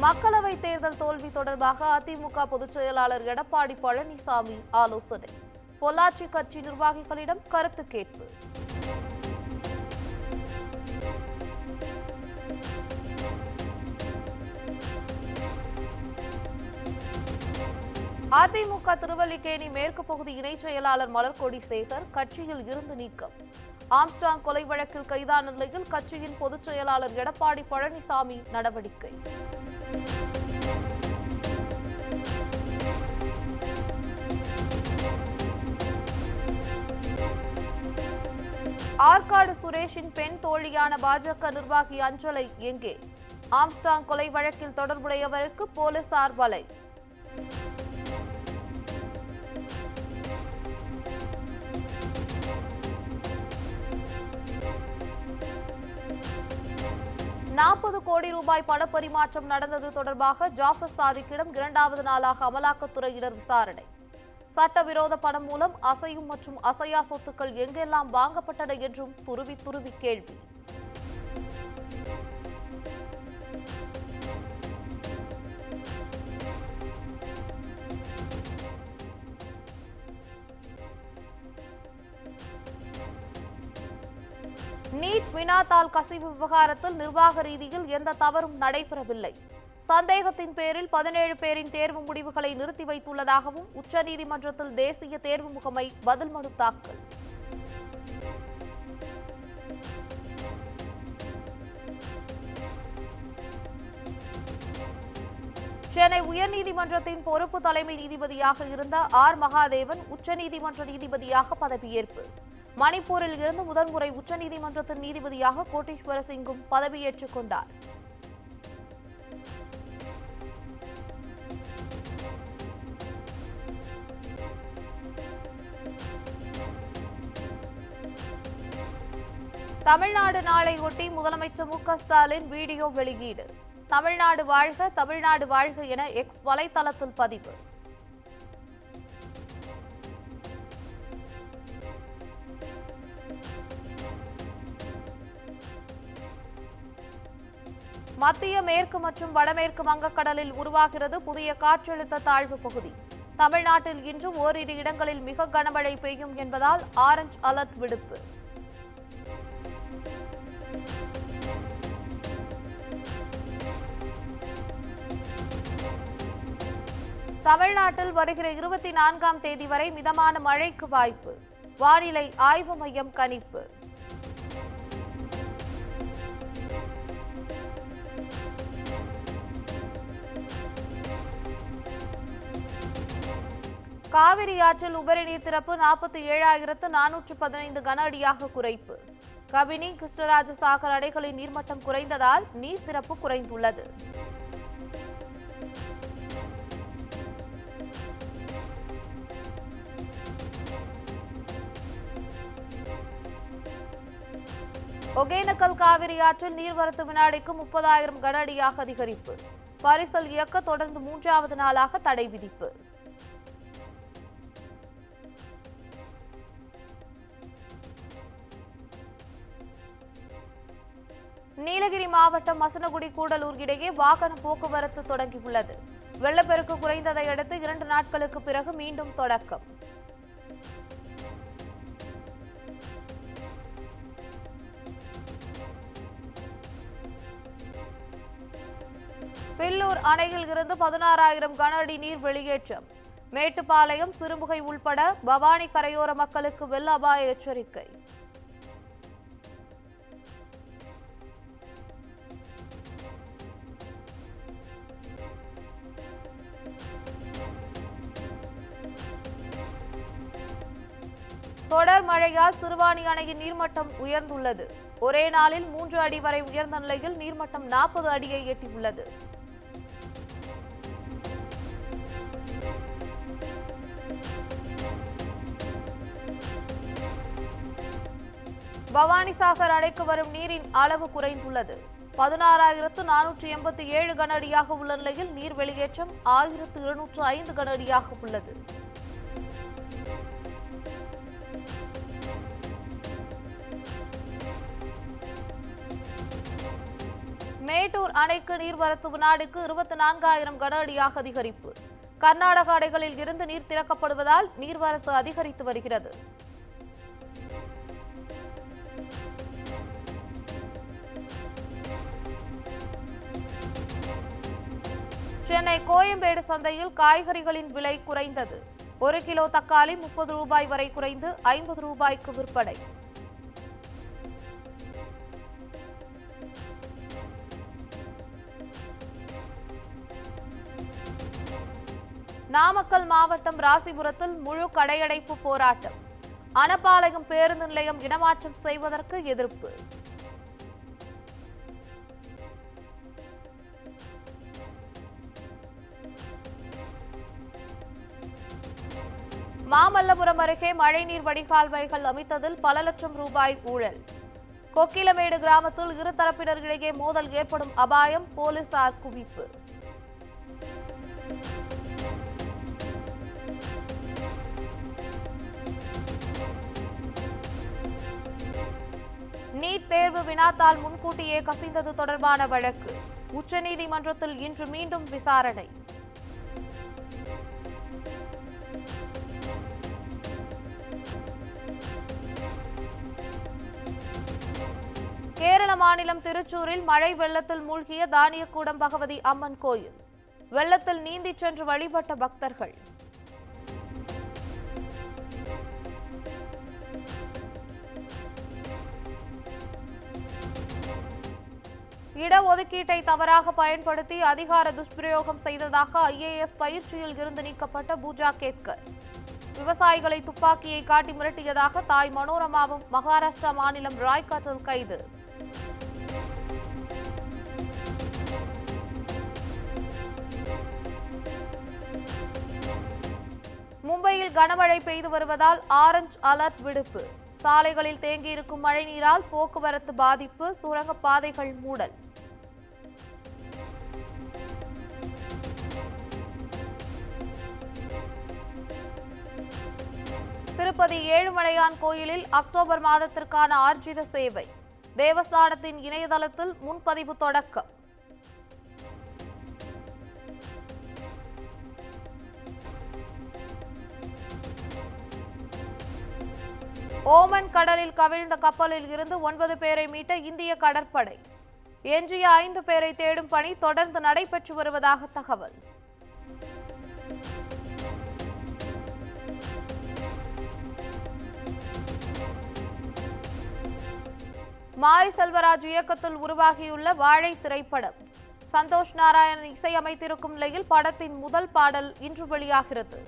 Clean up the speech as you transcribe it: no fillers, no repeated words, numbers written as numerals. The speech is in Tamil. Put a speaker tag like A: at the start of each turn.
A: மக்களவை தேர்தல் தோல்வி தொடர்பாக அதிமுக பொதுச் செயலாளர் எடப்பாடி பழனிசாமி ஆலோசனை. பொள்ளாச்சி கட்சி நிர்வாகிகளிடம் கருத்து கேட்பு. அதிமுக திருவல்லிக்கேணி மேற்கு பகுதி இணைச் செயலாளர் மலர்கொடி சேகர் கட்சியில் இருந்து நீக்கம். ஆம்ஸ்ட்ராங் கொலை வழக்கில் கைதான நிலையில் கட்சியின் பொதுச் செயலாளர் எடப்பாடி பழனிசாமி நடவடிக்கை. ஆற்காடு சுரேஷின் பெண் தோழியான பாஜக நிர்வாகி அஞ்சலை எங்கே? ஆம்ஸ்ட்ராங் கொலை வழக்கில் தொடர்புடையவருக்கு போலீசார் வலை. ₹40 கோடி பணப்பரிமாற்றம் நடந்தது தொடர்பாக ஜாஃபர் சாதிக்கிடம் 2வது நாளாக அமலாக்கத்துறையினர் விசாரணை. சட்டவிரோத பணம் மூலம் அசையும் மற்றும் அசையா சொத்துக்கள் எங்கெல்லாம் வாங்கப்பட்டன என்றும் துருவி கேள்வி. நீட் வினாத்தாள் கசிவு விவகாரத்தில் நிர்வாக ரீதியில் எந்த தவறும் நடைபெறவில்லை. சந்தேகத்தின் பேரில் 17 பேரின் தேர்வு முடிவுகளை நிறுத்தி வைத்துள்ளதாகவும் உச்சநீதிமன்றத்தில் தேசிய தேர்வு முகமை பதில் மனு தாக்கல். சென்னை உயர்நீதிமன்றத்தின் பொறுப்பு தலைமை நீதிபதியாக இருந்த ஆர் மகாதேவன் உச்சநீதிமன்ற நீதிபதியாக பதவியேற்பு. மணிப்பூரில் இருந்து முதன்முறை உச்சநீதிமன்றத்தின் நீதிபதியாக கோட்டீஸ்வர சிங்கும் பதவியேற்றுக் கொண்டார். தமிழ்நாடு நாளை ஒட்டி முதலமைச்சர் மு.க. ஸ்டாலின் வீடியோ வெளியீடு. தமிழ்நாடு வாழ்க, தமிழ்நாடு வாழ்க என எக்ஸ் வலைதளத்தில் பதிவு. மத்திய மேற்கு மற்றும் வடமேற்கு வங்கக்கடலில் உருவாகிறது புதிய காற்றழுத்த தாழ்வு பகுதி. தமிழ்நாட்டில் இன்று ஓரிரு இடங்களில் மிக கனமழை பெய்யும் என்பதால் ஆரஞ்ச் அலர்ட் விடுப்பு. தமிழ்நாட்டில் வருகிற 24ஆம் தேதி வரை மிதமான மழைக்கு வாய்ப்பு. வானிலை ஆய்வு மையம் கணிப்பு. காவிரி ஆற்றில் உபரி நீர் திறப்பு 47,415 கன அடியாக குறைப்பு. கபினி, கிருஷ்ணராஜசாகர் அணைகளின் நீர்மட்டம் குறைந்ததால் நீர் திறப்பு குறைந்துள்ளது. ஒகேனக்கல் காவிரி ஆற்றில் நீர்வரத்து வினாடிக்கு 30,000 கன அடியாக அதிகரிப்பு. பரிசல் இயக்க தொடர்ந்து 3வது நாளாக தடை விதிப்பு. நீலகிரி மாவட்டம் மசனகுடி கூடலூர் இடையே வாகன போக்குவரத்து தொடங்கியுள்ளது. வெள்ளப்பெருக்கு குறைந்ததை அடுத்து 2 நாட்களுக்கு பிறகு மீண்டும் தொடக்கம். பில்லூர் அணையில் இருந்து 16,000 கன அடி நீர் வெளியேற்றம். மேட்டுப்பாளையம், சிறுமுகை உள்பட பவானி கரையோர மக்களுக்கு வெள்ள அபாய எச்சரிக்கை. தொடர் மழையால் சிறுவாணி அணையின் நீர்மட்டம் உயர்ந்துள்ளது. ஒரே நாளில் 3 அடி வரை உயர்ந்த நிலையில் நீர்மட்டம் 40 அடியை எட்டியுள்ளது. பவானிசாகர் அணைக்கு வரும் நீரின் அளவு குறைந்துள்ளது. 16,487 கன அடியாக உள்ள நிலையில் நீர் வெளியேற்றம் 1,205 கன அடியாக உள்ளது. மேட்டூர் அணைக்கு நீர்வரத்து வினாடிக்கு 24,000 கன அடியாக அதிகரிப்பு. கர்நாடக அணைகளில் இருந்து நீர் திறக்கப்படுவதால் நீர்வரத்து அதிகரித்து வருகிறது. சென்னை கோயம்பேடு சந்தையில் காய்கறிகளின் விலை குறைந்தது. 1 கிலோ தக்காளி 30 ரூபாய் வரை குறைந்து 50 ரூபாய்க்கு விற்பனை. நாமக்கல் மாவட்டம் ராசிபுரத்தில் முழு கடையடைப்பு போராட்டம். அனபாளையம் பேருந்து நிலையம் இடமாற்றம் செய்வதற்கு எதிர்ப்பு. மாமல்லபுரம் அருகே மழைநீர் வடிகால்வாய்கள் அமைத்ததில் பல லட்சம் ரூபாய் ஊழல். கொக்கிலமேடு கிராமத்தில் இருதரப்பினரிடையே மோதல் ஏற்படும் அபாயம், போலீசார் குவிப்பு. நீட் தேர்வு வினாத்தால் முன்கூட்டியே கசிந்தது தொடர்பான வழக்கு உச்சநீதிமன்றத்தில் இன்று மீண்டும் விசாரணை. கேரள மாநிலம் திருச்சூரில் மழை வெள்ளத்தில் மூழ்கிய தானியக்கூடம் பகவதி அம்மன் கோயில். வெள்ளத்தில் நீந்திச் சென்று வழிபட்ட பக்தர்கள். இடஒதுக்கீட்டை தவறாக பயன்படுத்தி அதிகார துஷ்பிரயோகம் செய்ததாக IAS பயிற்சியில் இருந்து நீக்கப்பட்ட பூஜா கேத்கர். விவசாயிகளை துப்பாக்கியை காட்டி மிரட்டியதாக தாய் மனோரமாவும் மகாராஷ்டிரா மாநிலம் ராய்காட்டில் கைது. மும்பையில் கனமழை பெய்து வருவதால் ஆரஞ்ச் அலர்ட் விடுப்பு. சாலைகளில் தேங்கியிருக்கும் மழைநீரால் போக்குவரத்து பாதிப்பு, சுரங்கப்பாதைகள் மூடல். திருப்பதி ஏழுமலையான் கோயிலில் அக்டோபர் மாதத்திற்கான ஆர்ஜித சேவை. தேவஸ்தானத்தின் இணையதளத்தில் முன்பதிவு தொடக்கம். ஓமன் கடலில் கவிழ்ந்த கப்பலில் இருந்து 9 பேரை மீட்ட இந்திய கடற்படை. எஞ்சிய 5 பேரை தேடும் பணி தொடர்ந்து நடைபெற்று வருவதாக தகவல். மாரி செல்வராஜ் இயக்கத்தில் உருவாகியுள்ள வாழை திரைப்படம். சந்தோஷ் நாராயணன் இசையமைத்திருக்கும் நிலையில் படத்தின் முதல் பாடல் இன்று வெளியாகிறது.